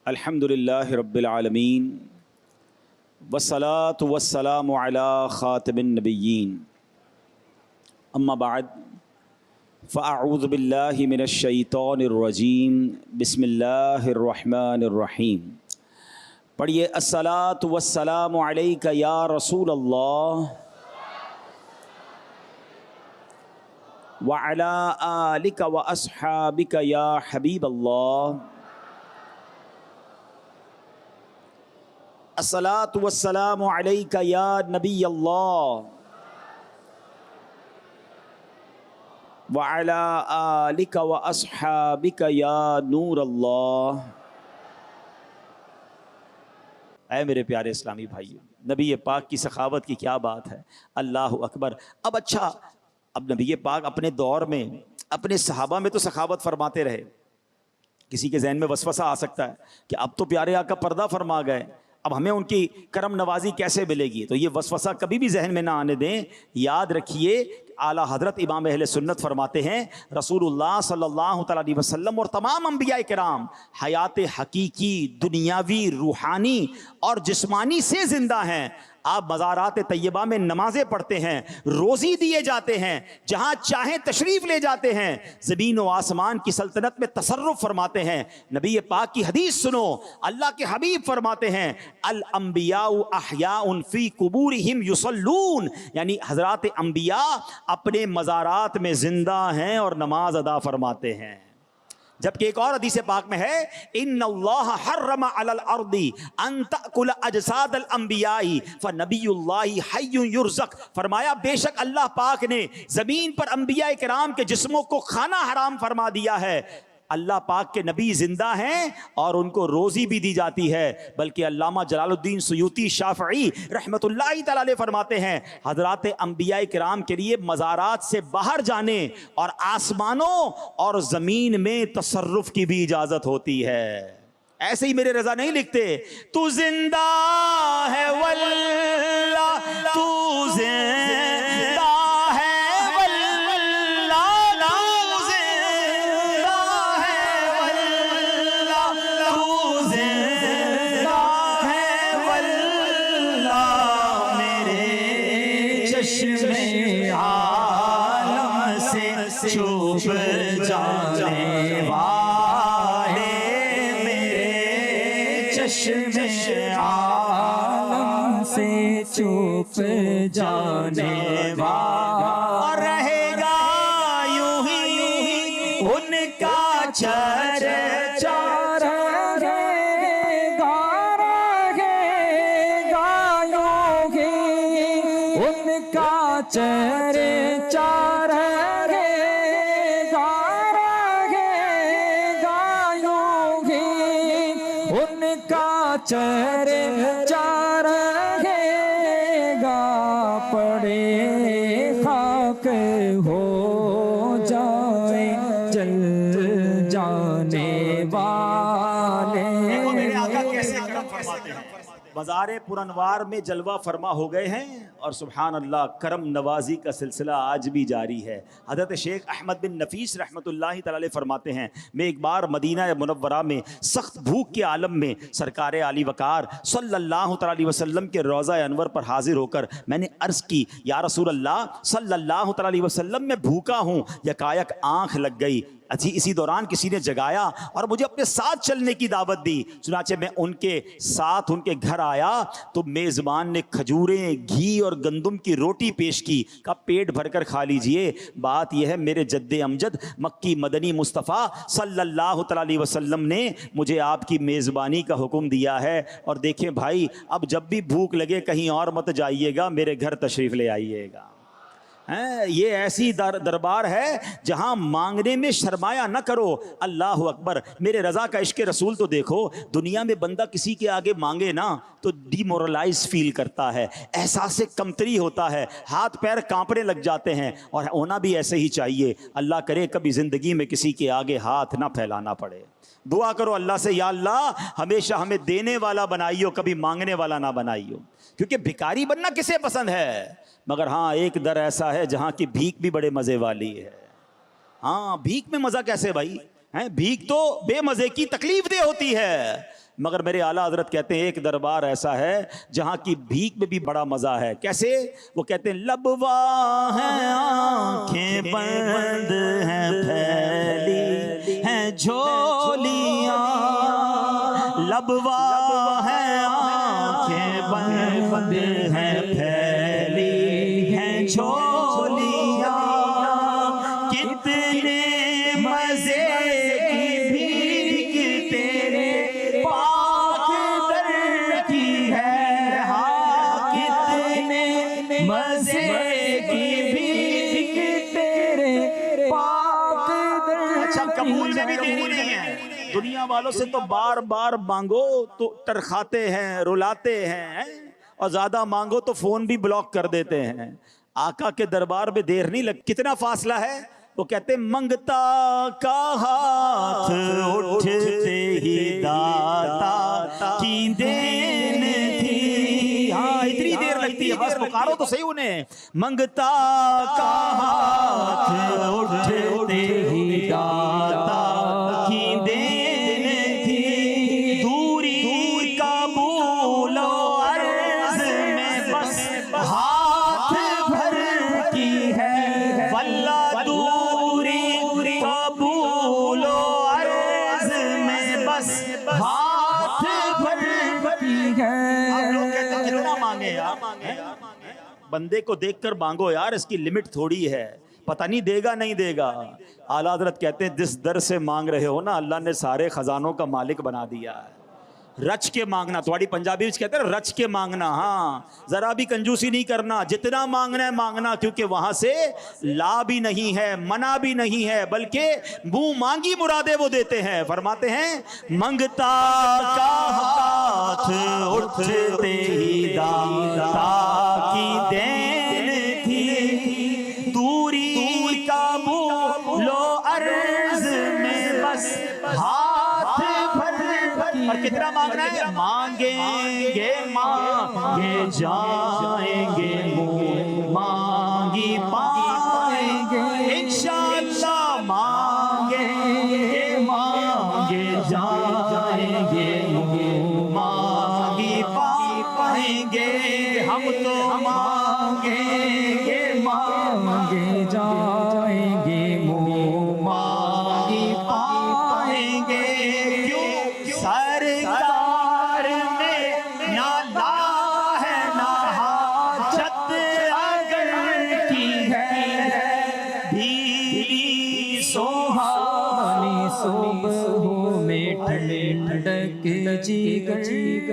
الحمدللہ رب العالمین والصلاة والسلام علی خاتم النبیین اما بعد فاعوذ باللہ من الشیطان الرجیم بسم اللہ الرحمن الرحیم. پڑھیے الصلاة والسلام علیک یا رسول اللہ وعلی آلک واصحابک یا حبیب اللہ. الصلاۃ والسلام علیک یا نبی اللہ وعلی آلک واصحابک یا نور اللہ. اے میرے پیارے اسلامی بھائیو، نبی پاک کی سخاوت کی کیا بات ہے، اللہ اکبر. اب نبی پاک اپنے دور میں اپنے صحابہ میں تو سخاوت فرماتے رہے. کسی کے ذہن میں وسوسہ آ سکتا ہے کہ اب تو پیارے آقا پردہ فرما گئے، اب ہمیں ان کی کرم نوازی کیسے ملے گی. تو یہ وسوسہ کبھی بھی ذہن میں نہ آنے دیں. یاد رکھیے اعلیٰ حضرت امام اہل سنت فرماتے ہیں رسول اللہ صلی اللہ تعالیٰ علیہ وسلم اور تمام انبیاء کرام حیات حقیقی، دنیاوی، روحانی اور جسمانی سے زندہ ہیں. آپ مزارات طیبہ میں نمازیں پڑھتے ہیں، روزی دیے جاتے ہیں، جہاں چاہیں تشریف لے جاتے ہیں، زمین و آسمان کی سلطنت میں تصرف فرماتے ہیں. نبی پاک کی حدیث سنو، اللہ کے حبیب فرماتے ہیں الانبیاء احیاء فی قبورہم یصلون، یعنی حضرات انبیاء اپنے مزارات میں زندہ ہیں اور نماز ادا فرماتے ہیں. جبکہ ایک اور حدیث پاک میں ہے ان اللہ حرم علی الارض ان تأکل اجساد الانبیاء فنبی اللہ حی یرزق. فرمایا بے شک اللہ پاک نے زمین پر انبیاء کرام کے جسموں کو کھانا حرام فرما دیا ہے. اللہ پاک کے نبی زندہ ہیں اور ان کو روزی بھی دی جاتی ہے. بلکہ علامہ جلال الدین سیوطی شافعی رحمۃ اللہ تعالی علیہ فرماتے ہیں حضرات انبیاء کرام کے لیے مزارات سے باہر جانے اور آسمانوں اور زمین میں تصرف کی بھی اجازت ہوتی ہے. ایسے ہی میرے رضا نہیں لکھتے تو زندہ ہے واللہ تو زندہ عالم سے چھپ جانے والے، میرے چشم عالم سے چھپ جانے والا رہے گا یوں ہی ان کا چرچا رہے گا یوں ہی ان کا چرچا رہے گا یوں ہی ان کا چرچا رہے گا. پڑے خاک ہو جائے جل جانے والے. مزار پرانوار میں جلوہ فرما ہو گئے ہیں اور سبحان اللہ کرم نوازی کا سلسلہ آج بھی جاری ہے. حضرت شیخ احمد بن نفیس رحمۃ اللہ تعالی علیہ فرماتے ہیں میں ایک بار مدینہ منورہ میں سخت بھوک کے عالم میں سرکار علی وقار صلی اللہ تعالی علیہ وسلم کے روضہ انور پر حاضر ہو کر میں نے عرض کی یا رسول اللہ صلی اللہ تعالی علیہ وسلم میں بھوکا ہوں. یکایک آنکھ لگ گئی. اسی دوران کسی نے جگایا اور مجھے اپنے ساتھ چلنے کی دعوت دی. چنانچہ میں ان کے ساتھ ان کے گھر آیا تو میزبان نے کھجوریں، گھی اور گندم کی روٹی پیش کی. کہا پیٹ بھر کر کھا لیجئے. بات یہ ہے میرے جد امجد مکی مدنی مصطفیٰ صلی اللہ تعالی علیہ وسلم نے مجھے آپ کی میزبانی کا حکم دیا ہے. اور دیکھیں بھائی اب جب بھی بھوک لگے کہیں اور مت جائیے گا، میرے گھر تشریف لے آئیے گا. یہ ایسی دربار ہے جہاں مانگنے میں شرمایا نہ کرو. اللہ اکبر. میرے رضا کا عشق رسول تو دیکھو. دنیا میں بندہ کسی کے آگے مانگے نا تو ڈی مورلائز فیل کرتا ہے، احساس کمتری ہوتا ہے، ہاتھ پیر کانپنے لگ جاتے ہیں، اور ہونا بھی ایسے ہی چاہیے. اللہ کرے کبھی زندگی میں کسی کے آگے ہاتھ نہ پھیلانا پڑے. دعا کرو اللہ سے، یا اللہ ہمیشہ ہمیں دینے والا بنائیو، کبھی مانگنے والا نہ بنائیو. کیونکہ بھکاری بننا کسے پسند ہے؟ مگر ہاں ایک در ایسا ہے جہاں کی بھیک بھی بڑے مزے والی ہے. ہاں بھیک میں مزہ کیسے بھائی؟ بھیک تو بے مزے کی تکلیف دہ ہوتی ہے. مگر میرے اعلیٰ حضرت کہتے ہیں ایک دربار ایسا ہے جہاں کی بھیک میں بھی بڑا مزہ ہے. کیسے؟ وہ کہتے ہیں لبوا ہیں آنکھیں بند ہیں پھیلی ہیں جھولیاں، لبوا ہیں آنکھیں بند ہیں پھیلی ہیں جھولیاں، کتنے مزے کی بھیک تیرے پاک در کی ہے، ہاں کتنے مزے کی بھیک تیرے پاک در. اچھا قبول میں بھی دینی نہیں ہے. دنیا والوں سے تو بار بار مانگو تو ٹرخاتے ہیں، رلاتے ہیں، اور زیادہ مانگو تو فون بھی بلاک کر دیتے ہیں. آقا کے دربار میں دیر نہیں لگ. کتنا فاصلہ ہے؟ وہ کہتے منگتا کا ہاتھ اٹھتے ہی داتا کی دین تھی. ہاں اتنی دیر لگتی ہے، بس پکارو تو صحیح انہیں. منگتا کا ہاتھ اٹھتے ہی داتا کی دین تھی، دوری کا بول و عرض میں بس ہاتھ بھر کی ہے، واللہ دوری کا بول و عرض میں بس ہاتھ بھر کی ہے. آپ لوگ کہتے ہیں کتنا مانگے یار، بندے کو دیکھ کر مانگو یار، اس کی لمٹ تھوڑی ہے، پتہ نہیں دے گا نہیں دے گا. اعلیٰ حضرت کہتے ہیں جس در سے مانگ رہے ہو نا، اللہ نے سارے خزانوں کا مالک بنا دیا ہے. رچ کے مانگنا، تھوڑی پنجابی میں کہتے ہیں رچ کے مانگنا. ہاں ذرا بھی کنجوسی نہیں کرنا، جتنا مانگنا ہے مانگنا، کیونکہ وہاں سے لا بھی نہیں ہے، منع بھی نہیں ہے، بلکہ منہ مانگی مرادیں وہ دیتے ہیں. فرماتے ہیں منگتا کا ہاتھ اٹھتے ہی داتا کی دین تھی، دوری کا بول و عرض میں بس ہاتھ بھر. اور کتنا مانگنا ہے؟ مانگیں گے مانگے جائیں گے، منہ مانگی پائیں گے انشاءاللہ. مانگیں گے مانگے جائیں گے، منہ مانگی پائیں گے. ہم تو مانگیں گے مانگے جائیں گے، منہ مانگی پائیں گے. سرکار میں نہ لا ہے نہ حاجت اگر کی ہے، بھیلی سوہانی صبح میں ٹھنڈک جیگر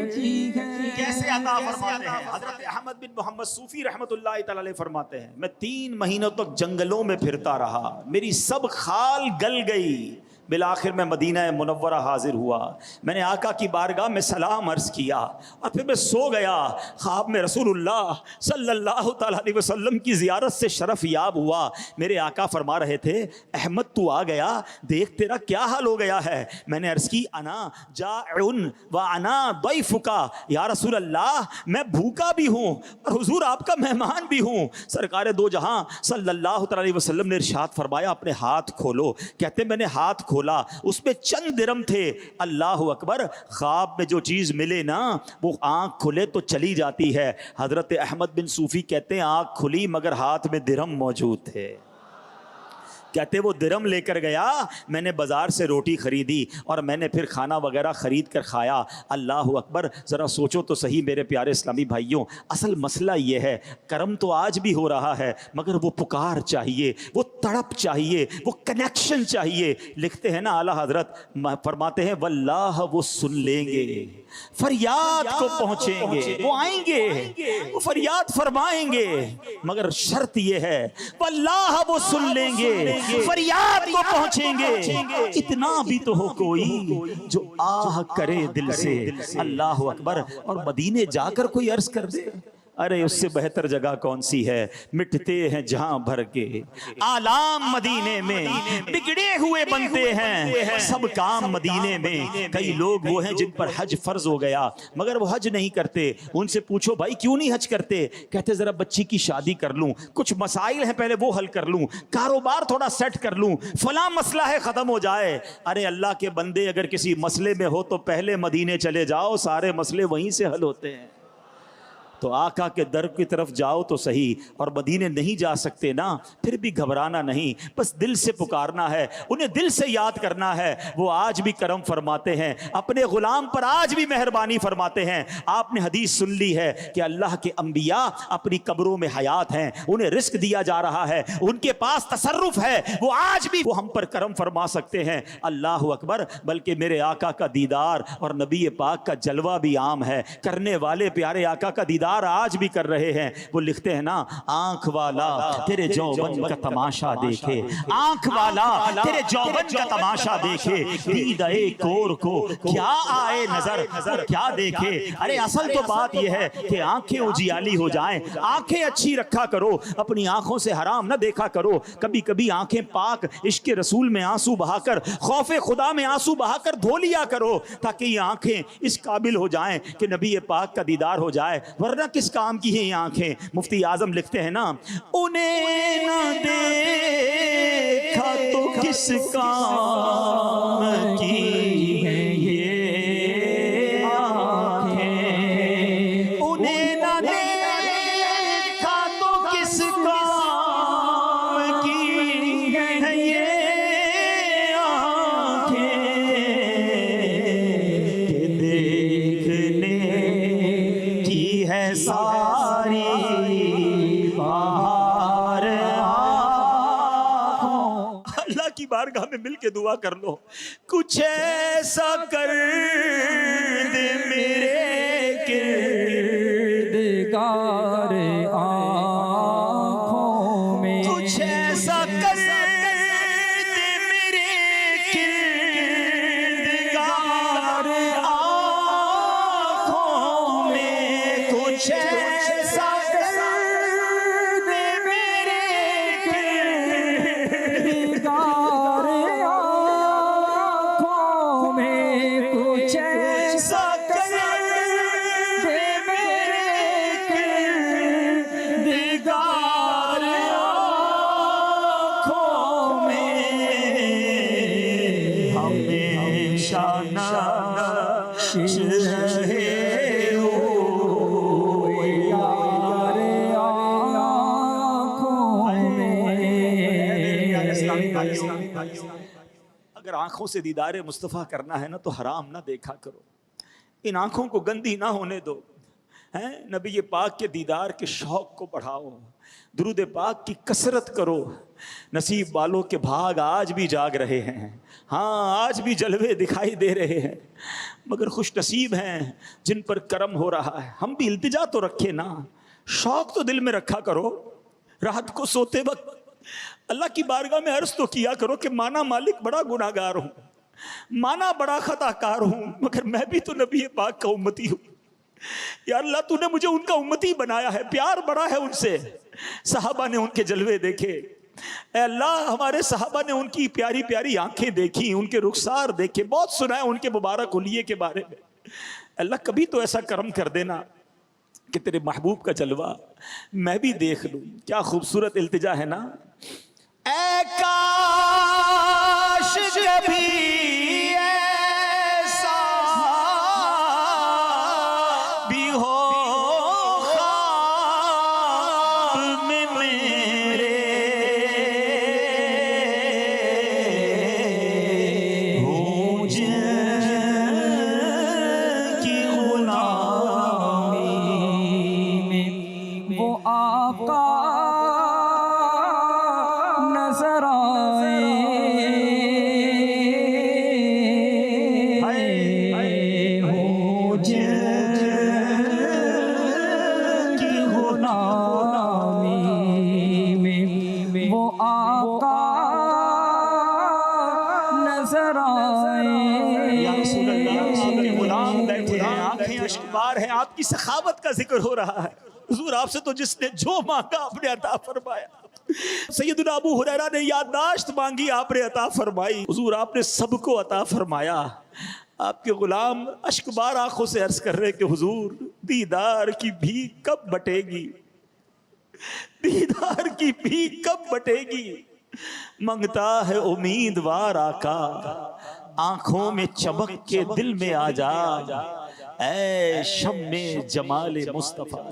کی ہے. کیسے عطا فرماتے ہیں؟ حضرت احمد بن محمد صوفی رحمت اللہ تعالی علیہ فرماتے ہیں میں 3 مہینوں تک جنگلوں میں پھرتا رہا، میری سب خال گل گئی، بالآخر میں مدینہ منورہ حاضر ہوا. میں نے آقا کی بارگاہ میں سلام عرض کیا اور پھر میں سو گیا. خواب میں رسول اللہ صلی اللہ تعالیٰ علیہ وسلم کی زیارت سے شرف یاب ہوا. میرے آقا فرما رہے تھے احمد تو آ گیا، دیکھ تیرا کیا حال ہو گیا ہے. میں نے عرض کی انا جائعن و انا ضیفک، یا رسول اللہ میں بھوکا بھی ہوں اور حضور آپ کا مہمان بھی ہوں. سرکار دو جہاں صلی اللہ تعالیٰ علیہ وسلم نے ارشاد فرمایا اپنے ہاتھ کھولو. کہتے میں نے ہاتھ کھولا، اس میں چند درم تھے. اللہ اکبر، خواب میں جو چیز ملے نا وہ آنکھ کھلے تو چلی جاتی ہے. حضرت احمد بن صوفی کہتے ہیں آنکھ کھلی مگر ہاتھ میں درم موجود تھے. کہتے وہ درم لے کر گیا، میں نے بازار سے روٹی خریدی اور میں نے پھر کھانا وغیرہ خرید کر کھایا. اللہ اکبر، ذرا سوچو تو صحیح میرے پیارے اسلامی بھائیوں، اصل مسئلہ یہ ہے کرم تو آج بھی ہو رہا ہے مگر وہ پکار چاہیے، وہ تڑپ چاہیے، وہ کنیکشن چاہیے. لکھتے ہیں نا اعلیٰ حضرت فرماتے ہیں واللہ وہ سن لیں گے، فریاد کو پہنچیں گے، وہ آئیں گے، وہ فریاد فرمائیں گے، مگر شرط یہ ہے واللہ وہ سن لیں گے، فریاد کو پہنچیں گے. اتنا بھی تو ہو کوئی جو آہ کرے دل سے. اللہ اکبر. اور مدینے جا کر کوئی عرض کر دے ارے اس سے بہتر جگہ کون سی ہے؟ مٹتے ہیں جہاں بھر کے آلام مدینے میں، بگڑے ہوئے بنتے ہیں سب کام مدینے میں۔ کئی لوگ وہ ہیں جن پر حج فرض ہو گیا مگر وہ حج نہیں کرتے، ان سے پوچھو بھائی کیوں نہیں حج کرتے؟ کہتے ذرا بچی کی شادی کر لوں، کچھ مسائل ہیں پہلے وہ حل کر لوں، کاروبار تھوڑا سیٹ کر لوں، فلاں مسئلہ ہے ختم ہو جائے۔ ارے اللہ کے بندے اگر کسی مسئلے میں ہو تو پہلے مدینے چلے جاؤ، سارے مسئلے وہیں سے حل ہوتے ہیں۔ تو آقا کے در کی طرف جاؤ تو صحیح، اور مدینے نہیں جا سکتے نا، پھر بھی گھبرانا نہیں، بس دل سے پکارنا ہے، انہیں دل سے یاد کرنا ہے۔ وہ آج بھی کرم فرماتے ہیں، اپنے غلام پر آج بھی مہربانی فرماتے ہیں۔ آپ نے حدیث سن لی ہے کہ اللہ کے انبیاء اپنی قبروں میں حیات ہیں، انہیں رزق دیا جا رہا ہے، ان کے پاس تصرف ہے، وہ آج بھی وہ ہم پر کرم فرما سکتے ہیں۔ اللہ اکبر۔ بلکہ میرے آقا کا دیدار اور نبی پاک کا جلوہ بھی عام ہے، کرنے والے پیارے آقا کا دیدار آج بھی کر رہے ہیں۔ وہ لکھتے ہیں نا، آنکھ والا تیرے جوبن کا تماشا دیکھے، آنکھ والا تیرے جوبن کا تماشا دیکھے، دید ایک اور کو کیا آئے نظر کیا دیکھے۔ ارے اصل تو بات یہ ہے کہ آنکھیں اجیالی ہو جائیں، آنکھیں اچھی رکھا کرو، اپنی آنکھوں سے حرام نہ دیکھا کرو۔ کبھی کبھی آنکھیں پاک عشق رسول میں آنسو بہا کر، خوف خدا میں آنسو بہا کر دھو لیا کرو، تاکہ یہ آنکھیں اس قابل ہو جائیں کہ نبی پاک کا دیدار ہو جائے۔ ورنہ کس کام کی ہیں یہ آنکھیں؟ مفتی اعظم لکھتے ہیں نا، انہیں نہ دیکھا تو کس کام کی ہیں یہ آنکھیں، انہیں نہ دیکھا تو کس کام کی ہیں یہ آنکھیں، کہ دیکھنے کی ہے ساری بہار آنکھوں۔ اللہ کی بارگاہ میں مل کے دعا کر لو، کچھ ایسا کر دے میرے کردگار آنکھوں میں، کچھ ایسا کر دے میرے کردگار آنکھوں میں، کچھ ایسا کر دے میرے کردگار آنکھوں میں، کچھ ایسا کر دے میرے کردگار آنکھوں میں، ہمیشہ نقش رہے اگر آنکھوں سے دیدار مصطفیٰ کرنا ہے نا تو حرام نہ دیکھا کرو، ان آنکھوں کو گندی نہ ہونے دو، نبی پاک کے دیدار کے شوق کو بڑھاؤ، درود پاک کی کثرت کرو۔ نصیب والوں کے بھاگ آج بھی جاگ رہے ہیں، ہاں آج بھی جلوے دکھائی دے رہے ہیں، مگر خوش نصیب ہیں جن پر کرم ہو رہا ہے۔ ہم بھی التجا تو رکھے نا، شوق تو دل میں رکھا کرو، رات کو سوتے وقت اللہ کی بارگاہ میں عرض تو کیا کرو کہ مانا مالک بڑا گناہ گار ہوں، مانا بڑا خطا کار ہوں، مگر میں بھی تو نبی پاک کا امتی ہوں، یا اللہ تو نے مجھے ان کا امتی بنایا ہے، پیار بڑا ہے ان سے۔ صحابہ نے ان کے جلوے دیکھے، اے اللہ ہمارے صحابہ نے ان کی پیاری پیاری آنکھیں دیکھی، ان کے رخسار دیکھے، بہت سنا ہے ان کے مبارک حلیے کے بارے میں۔ اللہ کبھی تو ایسا کرم کر دینا کہ تیرے محبوب کا جلوہ میں بھی دیکھ لوں۔ کیا خوبصورت التجا ہے نا، اے کاش کبھی ایسا بھی ہو خواب میں میرے، ہوں جن کی غلامی میں وہ آقا نظر آئے، ہوں جن کی غلامی میں وہ آقا نظر آئے۔ یا رسول اللہ، آپ کے غلام بیٹھے ہیں، آنکھیں اشک بار ہیں، آپ کی سخاوت کا ذکر ہو رہا ہے۔ حضور آپ سے تو جس نے جو مانگا آپ نے عطا فرمایا. سیدنا ابو ہریرہ نے یادداشت مانگی، آپ نے عطا فرمائی. حضور آپ نے سب کو عطا فرمایا. آپ کے غلام اشک بار آنکھوں سے عرض کر رہے کہ حضور دیدار کی بھیک کب بٹے گی، دیدار کی بھیک کب بٹے گی. منگتا ہے امیدوار آقا، آنکھوں میں چمک کے دل میں آ جا، اے شمع جمال مصطفیٰ.